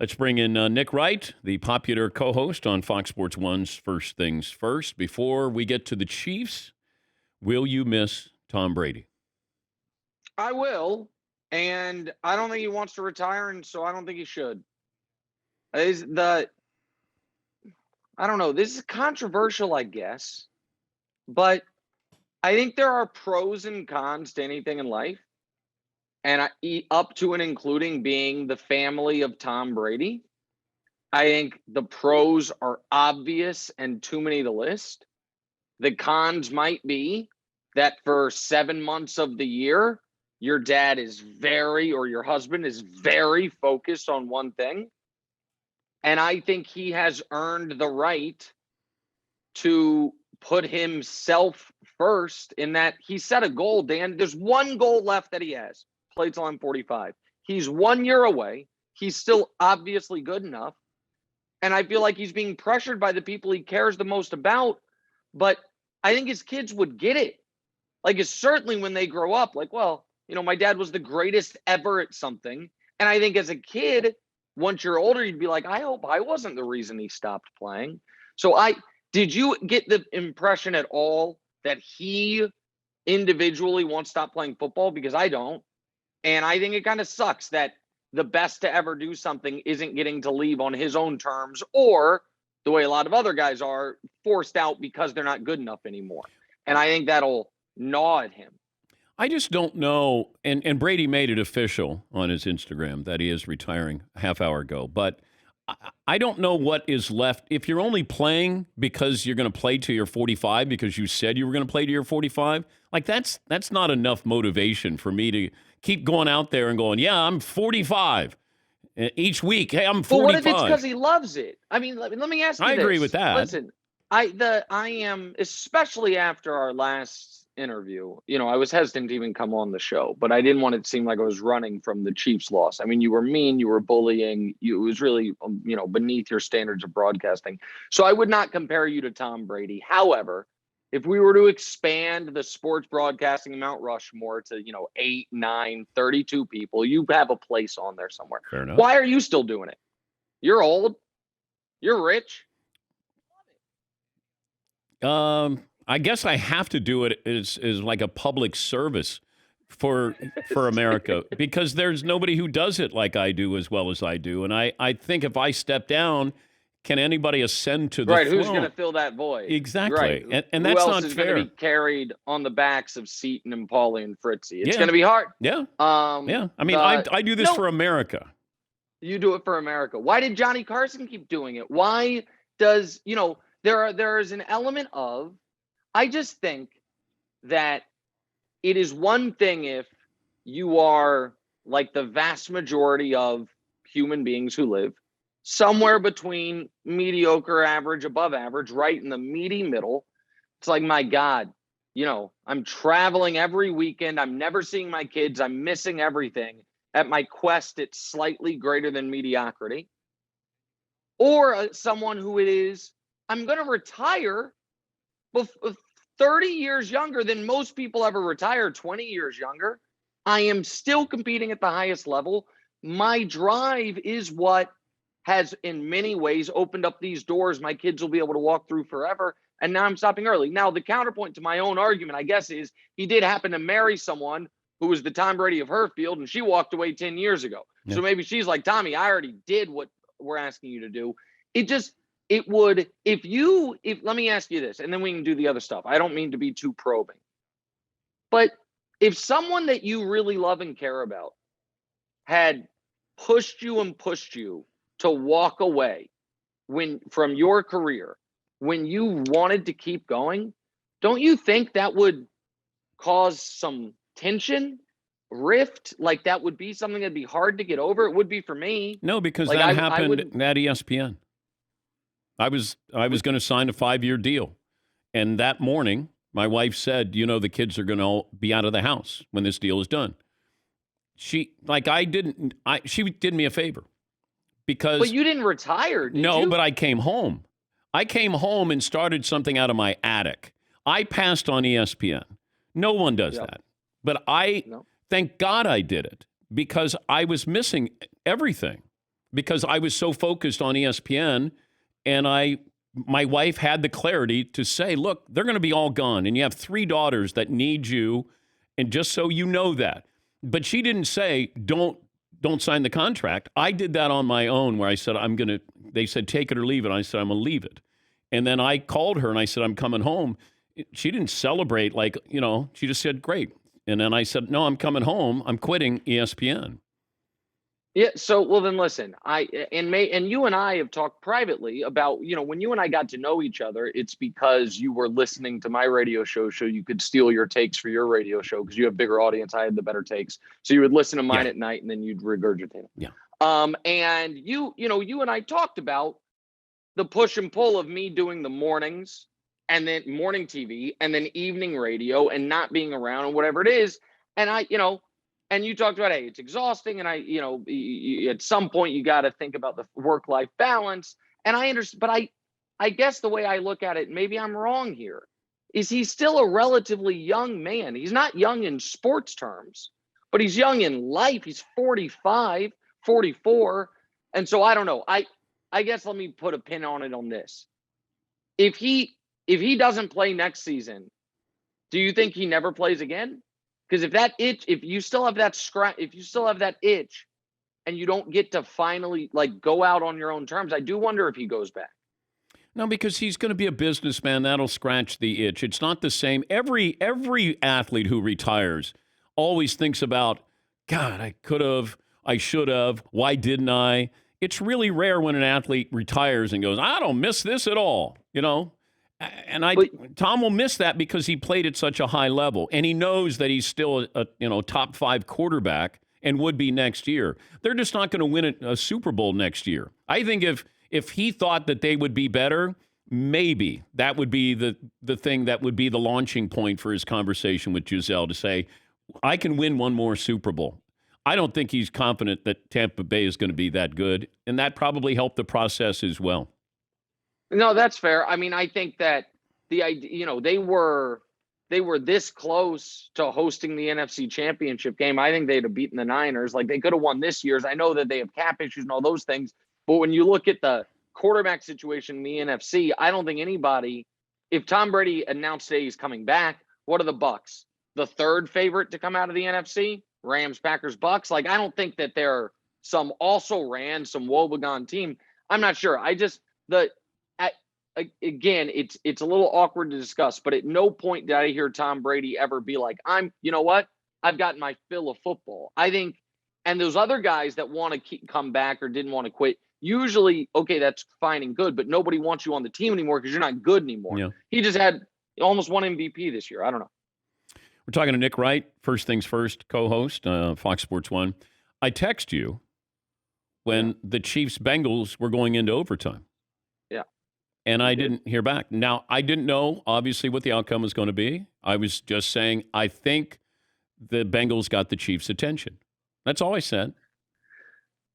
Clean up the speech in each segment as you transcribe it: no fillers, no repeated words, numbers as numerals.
Let's bring in Nick Wright, the popular co-host on Fox Sports 1's First Things First. Before we get to the Chiefs, will you miss Tom Brady? I will, and I don't think he wants to retire, and so I don't think he should. I don't know. This is controversial, I guess, but I think there are pros and cons to anything in life, and up to and including being the family of Tom Brady. I think the pros are obvious and too many to list. The cons might be that for 7 months of the year, your dad is or your husband is very focused on one thing. And I think he has earned the right to put himself first in that he set a goal, Dan. There's one goal left that he has. Play till I'm 45. He's 1 year away. He's still obviously good enough. And I feel like he's being pressured by the people he cares the most about. But I think his kids would get it. Like, it's certainly when they grow up, like, well, my dad was the greatest ever at something. And I think as a kid, once you're older, you'd be like, I hope I wasn't the reason he stopped playing. So did you get the impression at all that he individually won't stop playing football? Because I don't. And I think it kind of sucks that the best to ever do something isn't getting to leave on his own terms, or the way a lot of other guys are, forced out because they're not good enough anymore. And I think that'll gnaw at him. I just don't know. And Brady made it official on his Instagram that he is retiring a half hour ago. But I don't know what is left. If you're only playing because you're going to play till you're 45 because you said you were going to play till you're 45, like that's not enough motivation for me to keep going out there and going, yeah, I'm 45 each week. Hey, I'm 45. But what if it's because he loves it? I mean, let me ask you I this. agree with that. Listen, I am, especially after our last interview, I was hesitant to even come on the show, but I didn't want it to seem like I was running from the Chiefs loss. I mean, you were mean, you were bullying, it was really, beneath your standards of broadcasting. So I would not compare you to Tom Brady. However, if we were to expand the sports broadcasting Mount Rushmore to, 8, 9, 32 people, you have a place on there somewhere. Fair enough. Why are you still doing it? You're old. You're rich. I guess I have to do it as like a public service for America because there's nobody who does it like I do as well as I do. And I think if I step down, can anybody ascend to the right? throne? Who's going to fill that void? Exactly. Right. And Who that's else not is fair. Going to be carried on the backs of Seton and Paulie and Fritzy? It's going to be hard. Yeah. Yeah. I mean, I do this for America. You do it for America. Why did Johnny Carson keep doing it? Why does, there is an element of, I just think that it is one thing if you are like the vast majority of human beings who live somewhere between mediocre, average, above average, right in the meaty middle. It's like, my God, I'm traveling every weekend. I'm never seeing my kids. I'm missing everything. At my quest, it's slightly greater than mediocrity. Or someone who it is, I'm going to retire 30 years younger than most people ever retire, 20 years younger. I am still competing at the highest level. My drive is what has in many ways opened up these doors my kids will be able to walk through forever. And now I'm stopping early. Now, the counterpoint to my own argument, I guess, is he did happen to marry someone who was the Tom Brady of her field, and she walked away 10 years ago. Yeah. So maybe she's like, Tommy, I already did what we're asking you to do. Let me ask you this, and then we can do the other stuff. I don't mean to be too probing, but if someone that you really love and care about had pushed you to walk away from your career when you wanted to keep going, don't you think that would cause some tension, rift? Like that would be something that'd be hard to get over? It would be for me. No, because that happened at ESPN. I was going to sign a 5-year deal. And that morning, my wife said, the kids are going to be out of the house when this deal is done. She did me a favor because. But you didn't retire, did you? No, but I came home. I came home and started something out of my attic. I passed on ESPN. No one does that. But thank God I did it because I was missing everything. because I was so focused on ESPN, and my wife had the clarity to say, look, they're going to be all gone, and you have 3 daughters that need you, and just so you know that. But she didn't say, don't sign the contract. I did that on my own, where I said, they said, take it or leave it. I said, I'm going to leave it. And then I called her and I said, I'm coming home. She didn't celebrate she just said, great. And then I said, no, I'm coming home. I'm quitting ESPN. Yeah. So, well, then listen, and you and I have talked privately about, when you and I got to know each other, it's because you were listening to my radio show so you could steal your takes for your radio show because you have bigger audience. I had the better takes. So you would listen to mine at night and then you'd regurgitate them. Yeah. And you and I talked about the push and pull of me doing the mornings and then morning TV and then evening radio and not being around and whatever it is. And and you talked about, hey, it's exhausting. And at some point you got to think about the work-life balance. And I understand, but I guess the way I look at it, maybe I'm wrong here, is he's still a relatively young man. He's not young in sports terms, but he's young in life. He's 45, 44. And so I don't know. I guess let me put a pin on it on this. If he doesn't play next season, do you think he never plays again? Because if you still have that itch and you don't get to finally go out on your own terms, I do wonder if he goes back. No, because he's going to be a businessman. That'll scratch the itch. It's not the same. Every athlete who retires always thinks about, God, I could have, I should have, why didn't I? It's really rare when an athlete retires and goes, I don't miss this at all, And Tom will miss that because he played at such a high level, and he knows that he's still a top 5 quarterback and would be next year. They're just not going to win a Super Bowl next year. I think if he thought that they would be better, maybe that would be the thing that would be the launching point for his conversation with Giselle to say, I can win one more Super Bowl. I don't think he's confident that Tampa Bay is going to be that good, and that probably helped the process as well. No, that's fair. I mean, I think that the idea, they were this close to hosting the NFC Championship game. I think they'd have beaten the Niners. They could have won this year's. I know that they have cap issues and all those things, but when you look at the quarterback situation in the NFC, I don't think anybody, if Tom Brady announced today he's coming back, what are the Bucs? The 3rd favorite to come out of the NFC? Rams, Packers, Bucs. I don't think that they're some woebegone team. I'm not sure. Again, it's a little awkward to discuss, but at no point did I hear Tom Brady ever be like, you know what? I've gotten my fill of football. I think, and those other guys that want to come back or didn't want to quit, usually, okay, that's fine and good, but nobody wants you on the team anymore because you're not good anymore. Yeah. He just had almost won MVP this year. I don't know. We're talking to Nick Wright, First Things First co-host, Fox Sports 1. I text you when the Chiefs-Bengals were going into overtime. Yeah. And I didn't hear back. Now, I didn't know, obviously, what the outcome was going to be. I was just saying, I think the Bengals got the Chiefs' attention. That's all I said.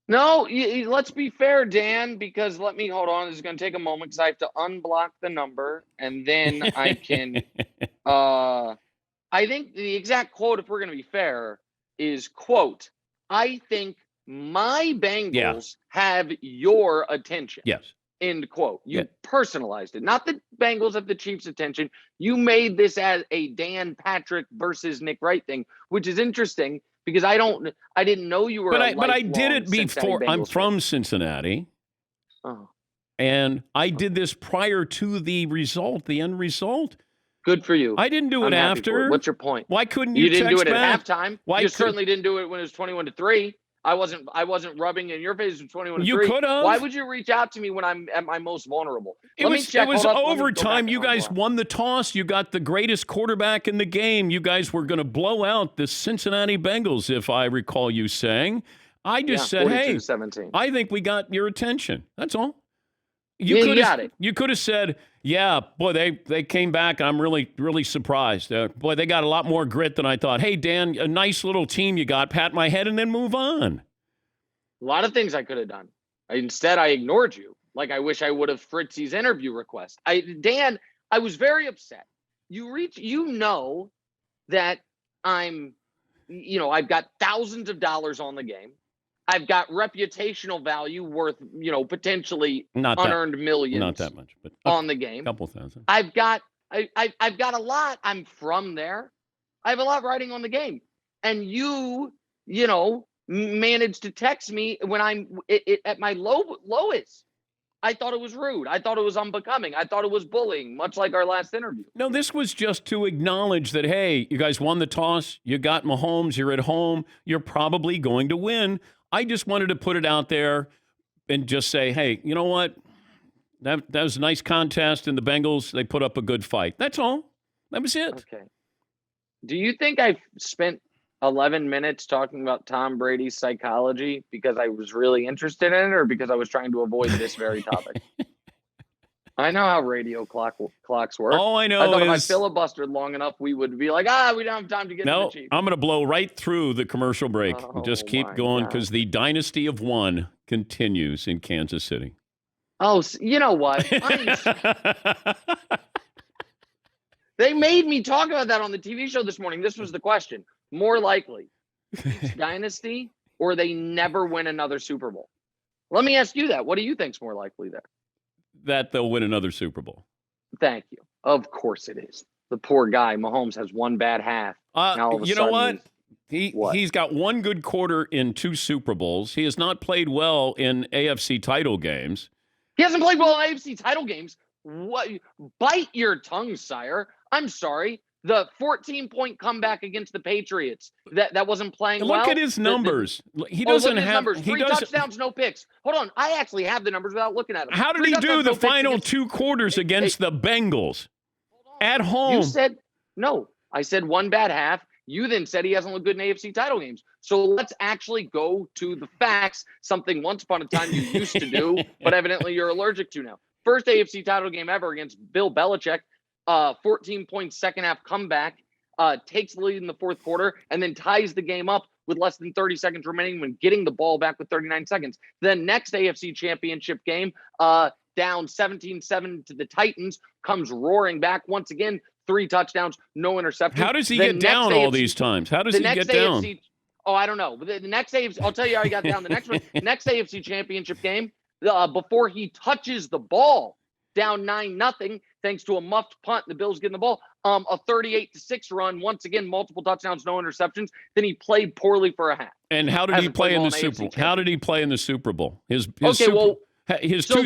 No, let's be fair, Dan, because hold on. This is going to take a moment because I have to unblock the number, and then I can I think the exact quote, if we're going to be fair, is, quote, I think my Bengals have your attention. Yes. End quote. You personalized it. Not the Bengals have the Chiefs' attention. You made this as a Dan Patrick versus Nick Wright thing, which is interesting because I didn't know you were. But I did it before. I'm from Cincinnati. Oh. And I did this prior to the end result. Good for you. I didn't do it after. What's your point? Why couldn't you didn't do it back? At halftime. You certainly didn't do it when it was 21-3. I wasn't rubbing in your face with 21-3. You could have. Why would you reach out to me when I'm at my most vulnerable? It was overtime. You guys won the toss. You got the greatest quarterback in the game. You guys were going to blow out the Cincinnati Bengals, if I recall you saying. I just said, hey, 17. I think we got your attention. That's all. You got it. You could have said, yeah, boy, they came back. I'm really, really surprised. Boy, they got a lot more grit than I thought. Hey, Dan, a nice little team you got. Pat my head and then move on. A lot of things I could have done. Instead, I ignored you. I wish I would have Fritzy's interview request. Dan, I was very upset. You know that I've got thousands of dollars on the game. I've got reputational value worth, potentially Not that, unearned millions. not that much, but on the game. A couple thousand. I've got a lot. I'm from there. I have a lot riding on the game. And you managed to text me when I'm at my lowest. I thought it was rude. I thought it was unbecoming. I thought it was bullying, much like our last interview. No, this was just to acknowledge that, hey, you guys won the toss. You got Mahomes. You're at home. You're probably going to win. I just wanted to put it out there and just say, hey, you know what? That was a nice contest, and the Bengals, they put up a good fight. That's all. That was it. Okay. Do you think I spent 11 minutes talking about Tom Brady's psychology because I was really interested in it, or because I was trying to avoid this very topic? I know how radio clocks work. All I know I thought is if I filibustered long enough, we would be like, we don't have time to get to the Chiefs. I'm going to blow right through the commercial break. Just keep going, because the dynasty of one continues in Kansas City. Oh, you know what? They made me talk about that on the TV show this morning. This was the question. More likely, it's dynasty or they never win another Super Bowl? Let me ask you that. What do you think's more likely there? That they'll win another Super Bowl. Thank you. Of course it is. The poor guy, Mahomes, has one bad half. You know what? He's got one good quarter in 2 Super Bowls. He has not played well in AFC title games. He hasn't played well in AFC title games. What? Bite your tongue, sire. I'm sorry. The 14-point comeback against the Patriots that wasn't playing well. Look at his numbers. He doesn't have numbers. 3 touchdowns, no picks. Hold on. I actually have the numbers without looking at them. How did he do the final 2 quarters against the Bengals at home? You said no. I said one bad half. You then said he hasn't looked good in AFC title games. So let's actually go to the facts, something once upon a time you used to do, but evidently you're allergic to now. First AFC title game ever against Bill Belichick. 14-point second-half comeback, takes the lead in the fourth quarter, and then ties the game up with less than 30 seconds remaining when getting the ball back with 39 seconds. The next AFC championship game, down 17-7 to the Titans, comes roaring back once again. 3 touchdowns, no interceptions. How does he get down all these times? How does he get down? I don't know. The next AFC, I'll tell you how he got down. The next one, next AFC championship game, before he touches the ball, down 9-0, thanks to a muffed punt. The Bills getting the ball. A 38-6 run. Once again, multiple touchdowns, no interceptions. Then he played poorly for a half. And how did he play in the Super Bowl? How did he play in the Super Bowl? His 2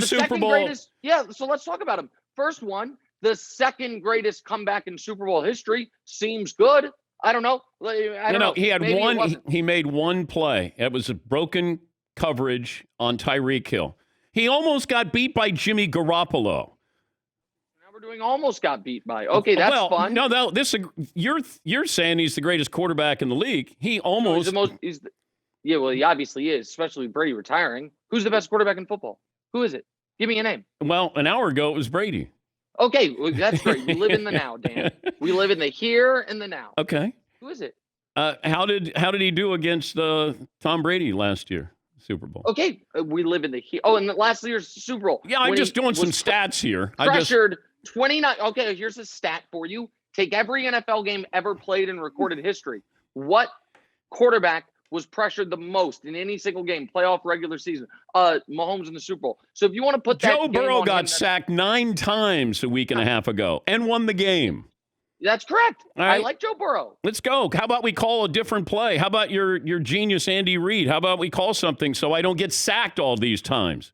Super Bowls. So let's talk about him. First one, the second greatest comeback in Super Bowl history. Seems good. I don't know. I don't know. He had one. He made one play. It was a broken coverage on Tyreek Hill. He almost got beat by Jimmy Garoppolo. Now we're doing almost got beat by. Okay, that's fun. No, you're saying he's the greatest quarterback in the league. He almost. Well, he obviously is, especially with Brady retiring. Who's the best quarterback in football? Who is it? Give me a name. Well, an hour ago it was Brady. Okay, well, that's great. We live in the now, Dan. We live in the here and the now. Okay. Who is it? How did he do against Tom Brady last year? Super Bowl. Okay, we live in the here. Oh, and the last year's Super Bowl. Yeah, I'm just doing some stats here. Pressured 29. Okay, here's a stat for you. Take every NFL game ever played in recorded history. What quarterback was pressured the most in any single game, playoff, regular season? Mahomes in the Super Bowl. So if you want to put that, Joe Burrow got sacked 9 times a week and a half ago and won the game. That's correct. Right. I like Joe Burrow. Let's go. How about we call a different play? How about your genius Andy Reid? How about we call something so I don't get sacked all these times?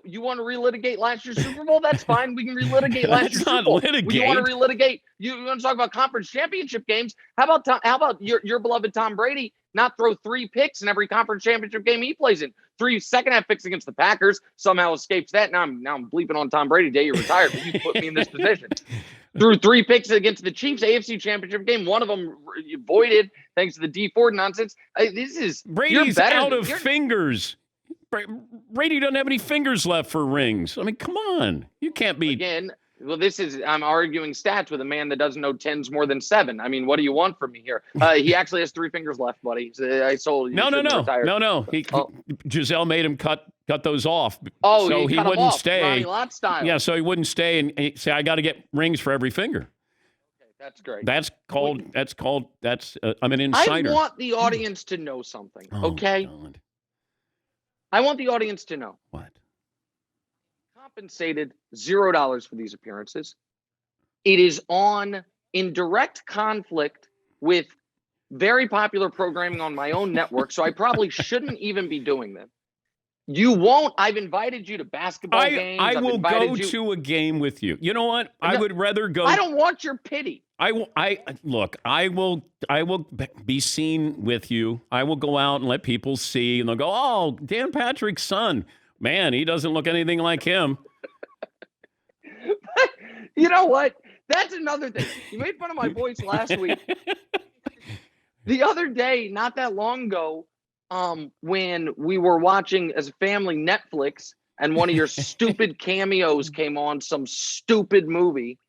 You want to relitigate last year's Super Bowl? That's fine. We can relitigate last year's Super Bowl. Litigate. You want to relitigate? You want to talk about conference championship games? How about your beloved Tom Brady not throw 3 picks in every conference championship game he plays in? 3 second-half picks against the Packers. Somehow escapes that. Now I'm bleeping on Tom Brady day you retired, but you put me in this position. Threw 3 picks against the Chiefs AFC Championship game. One of them voided thanks to the D Ford nonsense. Brady's out of fingers. Brady doesn't have any fingers left for rings. I mean, come on. You can't be. Again, well, I'm arguing stats with a man that doesn't know 10s more than 7. I mean, what do you want from me here? He actually has 3 fingers left, buddy. So I sold you. No. Giselle made him cut those off. Oh, so he wouldn't stay. Ronnie Lott style. Yeah, so he wouldn't stay and say, I got to get rings for every finger. Okay, that's great. I'm an insider. I want the audience to know something, okay? God. I want the audience to know. What? Compensated $0 for these appearances. It is in direct conflict with very popular programming on my own network, so I probably shouldn't even be doing them. You won't. I've invited you to basketball games. I I've will go you. to a game with you. You know what? I No, would rather go. I don't want your pity. Look. I will be seen with you. I will go out and let people see, and they'll go, "Oh, Dan Patrick's son. Man, he doesn't look anything like him." You know what? That's another thing. You made fun of my voice last week. The other day, not that long ago, when we were watching as a family Netflix, and one of your stupid cameos came on some stupid movie.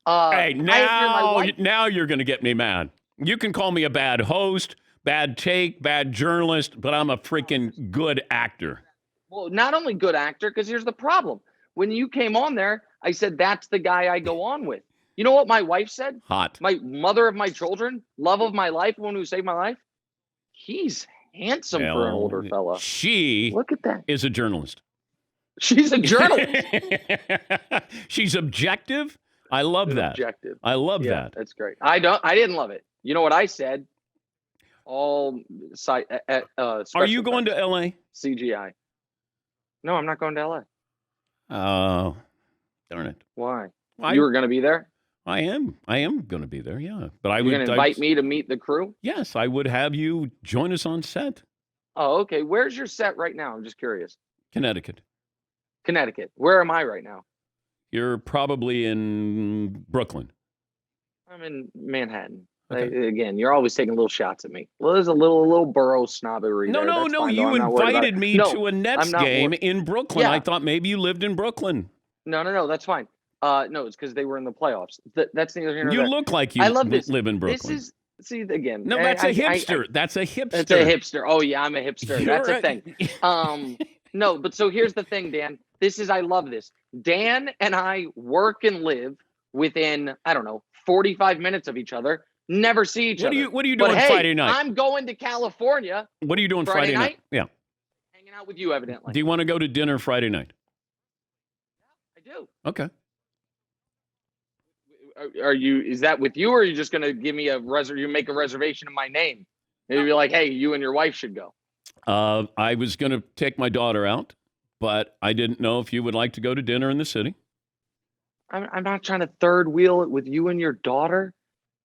Hey, now you're going to get me mad. You can call me a bad host, bad take, bad journalist, but I'm a freaking good actor. Well, not only good actor, because here's the problem. When you came on there, I said, that's the guy I go on with. You know what my wife said? Hot. My mother of my children, love of my life, one who saved my life. He's handsome for an older fella. Look at that. Is a journalist. She's a journalist. She's objective. I love that. Objective. I love that. That's great. I didn't love it. You know what I said? All site. Are you going to L.A.? CGI. No, I'm not going to L.A. Oh, darn it. Why? You were going to be there? I am going to be there, yeah. But You're going to invite me to meet the crew? Yes, I would have you join us on set. Oh, okay. Where's your set right now? I'm just curious. Connecticut. Where am I right now? You're probably in Brooklyn. I'm in Manhattan. Okay. Again, you're always taking little shots at me. Well, there's a little borough snobbery there. No. You invited me to a Nets game in Brooklyn. Yeah. I thought maybe you lived in Brooklyn. No. That's fine. No, it's because they were in the playoffs. That's neither here nor there. You look like you live in Brooklyn. See, again. No, that's a hipster. That's a hipster. That's a hipster. Oh, yeah, I'm a hipster. That's a thing. No, but so here's the thing, Dan. I love this. Dan and I work and live within, 45 minutes of each other. Never see each other. What are you doing Friday night? I'm going to California. What are you doing Friday night? Yeah. Hanging out with you, evidently. Do you want to go to dinner Friday night? I do. Okay. Is that with you, or are you just going to give me you make a reservation in my name? Maybe be like, hey, you and your wife should go. I was going to take my daughter out, but I didn't know if you would like to go to dinner in the city. I'm not trying to third wheel it with you and your daughter.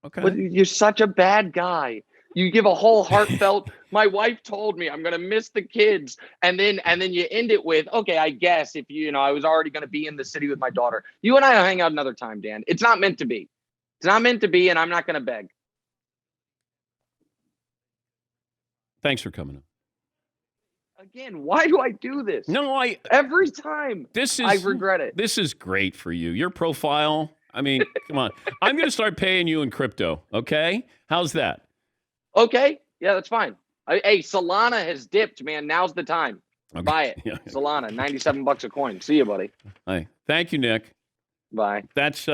Okay. But you're such a bad guy. You give a whole heartfelt, my wife told me I'm going to miss the kids. And then you end it with, okay, I guess if I was already going to be in the city with my daughter. You and I will hang out another time, Dan. It's not meant to be. It's not meant to be, and I'm not going to beg. Thanks for coming up. Again, why do I do this? No, every time I regret it. This is great for you. Your profile, come on. I'm going to start paying you in crypto, okay? How's that? Okay. Yeah, that's fine. Hey, Solana has dipped, man. Now's the time. Okay. Buy it. Yeah. Solana, $97 a coin. See you, buddy. Hi. Thank you, Nick. Bye. That's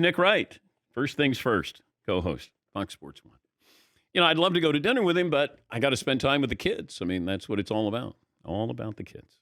Nick Wright. First things first, co-host, Fox Sports 1. I'd love to go to dinner with him, but I got to spend time with the kids. That's what it's all about. All about the kids.